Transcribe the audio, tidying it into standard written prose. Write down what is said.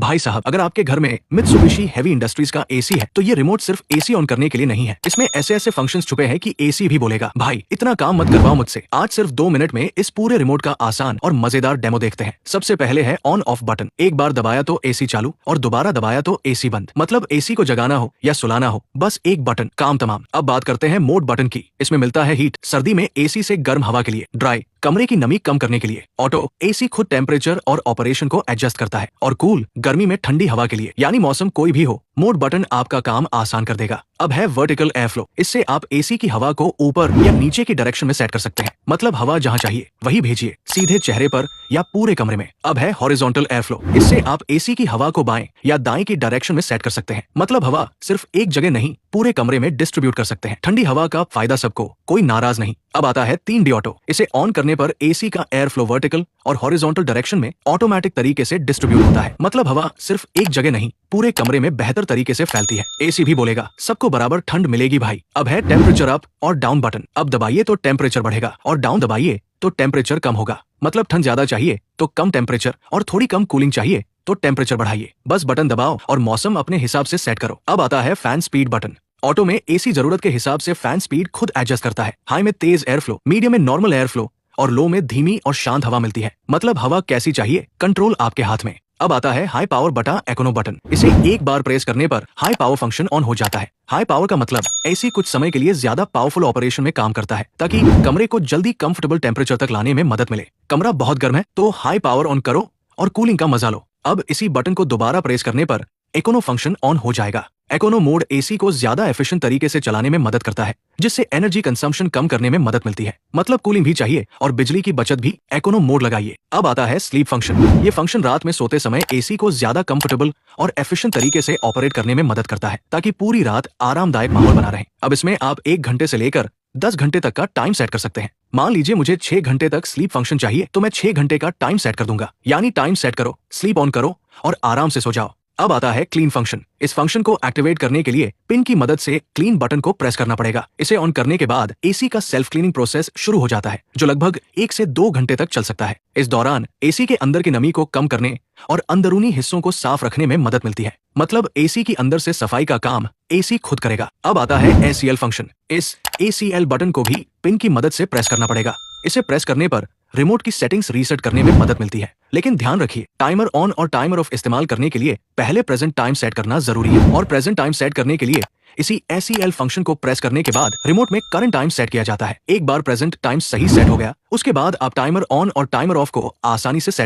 भाई साहब, अगर आपके घर में मित्सुबिशी हेवी इंडस्ट्रीज का एसी है तो ये रिमोट सिर्फ एसी ऑन करने के लिए नहीं है। इसमें ऐसे ऐसे फंक्शंस छुपे हैं कि एसी भी बोलेगा। भाई इतना काम मत करवाओ मुझसे। आज सिर्फ 2 मिनट में इस पूरे रिमोट का आसान और मजेदार डेमो देखते हैं। सबसे पहले है ऑन ऑफ बटन। एक बार दबाया तो एसी चालू और दोबारा दबाया तो एसी बंद। मतलब एसी को जगाना हो या सुलाना हो, बस एक बटन, काम तमाम। अब बात करते हैं मोड बटन की। इसमें मिलता है हीट, सर्दी में एसी से गर्म हवा के लिए। ड्राई, कमरे की नमी कम करने के लिए। ऑटो, एसी खुद टेम्परेचर और ऑपरेशन को एडजस्ट करता है। और कूल, गर्मी में ठंडी हवा के लिए। यानी मौसम कोई भी हो, मोड बटन आपका काम आसान कर देगा। अब है वर्टिकल एयर फ्लो। इससे आप एसी की हवा को ऊपर या नीचे की डायरेक्शन में सेट कर सकते हैं। मतलब हवा जहां चाहिए वही भेजिए, सीधे चेहरे पर या पूरे कमरे में। अब है हॉरिजॉन्टल एयर फ्लो। इससे आप एसी की हवा को बाएं या दाएं की डायरेक्शन में सेट कर सकते हैं। मतलब हवा सिर्फ एक जगह नहीं, पूरे कमरे में डिस्ट्रीब्यूट कर सकते हैं। ठंडी हवा का फायदा सबको, कोई नाराज नहीं। अब आता है 3D ऑटो। इसे ऑन करने पर एसी का एयर फ्लो वर्टिकल और हॉरिजॉन्टल डायरेक्शन में ऑटोमेटिक तरीके से डिस्ट्रीब्यूट होता है। मतलब हवा सिर्फ एक जगह नहीं, पूरे कमरे में बेहतर तरीके से फैलती है। एसी भी बोलेगा, सबको बराबर ठंड मिलेगी भाई। अब है टेम्परेचर अप और डाउन बटन। अब दबाइए तो टेम्परेचर बढ़ेगा और डाउन दबाइए तो टेम्परेचर कम होगा। मतलब ठंड ज्यादा चाहिए तो कम टेम्परेचर और थोड़ी कम कूलिंग चाहिए तो टेम्परेचर बढ़ाइए। बस बटन दबाओ और मौसम अपने हिसाब से सेट करो। अब आता है फैन स्पीड बटन। ऑटो में एसी जरूरत के हिसाब से फैन स्पीड खुद एडजस्ट करता है। हाई में तेज एयर फ्लो, मीडियम में नॉर्मल एयर फ्लो और लो में धीमी और शांत हवा मिलती है। मतलब हवा कैसी चाहिए, कंट्रोल आपके हाथ में। अब आता है हाई पावर बटा इकोनो बटन। इसे एक बार प्रेस करने पर हाई पावर फंक्शन ऑन हो जाता है। हाई पावर का मतलब एसी कुछ समय के लिए ज्यादा पावरफुल ऑपरेशन में काम करता है, ताकि कमरे को जल्दी कंफर्टेबल टेम्परेचर तक लाने में मदद मिले। कमरा बहुत गर्म है तो हाई पावर ऑन करो और कूलिंग का मजा लो। अब इसी बटन को दोबारा प्रेस करने पर इकोनो फंक्शन ऑन हो जाएगा। इकोनो मोड एसी को ज्यादा एफिशिएंट तरीके से चलाने में मदद करता है, जिससे एनर्जी कंजम्पशन कम करने में मदद मिलती है। मतलब कूलिंग भी चाहिए और बिजली की बचत भी, इकोनो मोड लगाइए। अब आता है स्लीप फंक्शन। ये फंक्शन रात में सोते समय एसी को ज्यादा कंफर्टेबल और एफिशिएंट तरीके से ऑपरेट करने में मदद करता है, ताकि पूरी रात आरामदायक माहौल बना रहे। अब इसमें आप 1 घंटे से लेकर 10 घंटे तक का टाइम सेट कर सकते हैं। मान लीजिए मुझे 6 घंटे तक स्लीप फंक्शन चाहिए तो मैं 6 घंटे का टाइम सेट कर दूंगा। यानी टाइम सेट करो, स्लीप ऑन करो और आराम से सो जाओ। अब आता है क्लीन फंक्शन। इस फंक्शन को एक्टिवेट करने के लिए पिन की मदद से क्लीन बटन को प्रेस करना पड़ेगा। इसे ऑन करने के बाद एसी का सेल्फ क्लीनिंग प्रोसेस शुरू हो जाता है, जो लगभग 1 से 2 घंटे तक चल सकता है। इस दौरान एसी के अंदर की नमी को कम करने और अंदरूनी हिस्सों को साफ रखने में मदद मिलती है। मतलब एसी की अंदर से सफाई का काम एसी खुद करेगा। अब आता है ACL फंक्शन। इस ACL बटन को भी पिन की मदद से प्रेस करना पड़ेगा। इसे प्रेस करने पर रिमोट की सेटिंग्स रीसेट करने में मदद मिलती है। लेकिन ध्यान रखिए, टाइमर ऑन और टाइमर ऑफ इस्तेमाल करने के लिए पहले प्रेजेंट टाइम सेट करना जरूरी है। और प्रेजेंट टाइम सेट करने के लिए इसी ACL फंक्शन को प्रेस करने के बाद रिमोट में करंट टाइम सेट किया जाता है। एक बार प्रेजेंट टाइम सही सेट हो गया, उसके बाद आप टाइमर ऑन और टाइमर ऑफ को आसानी से सेट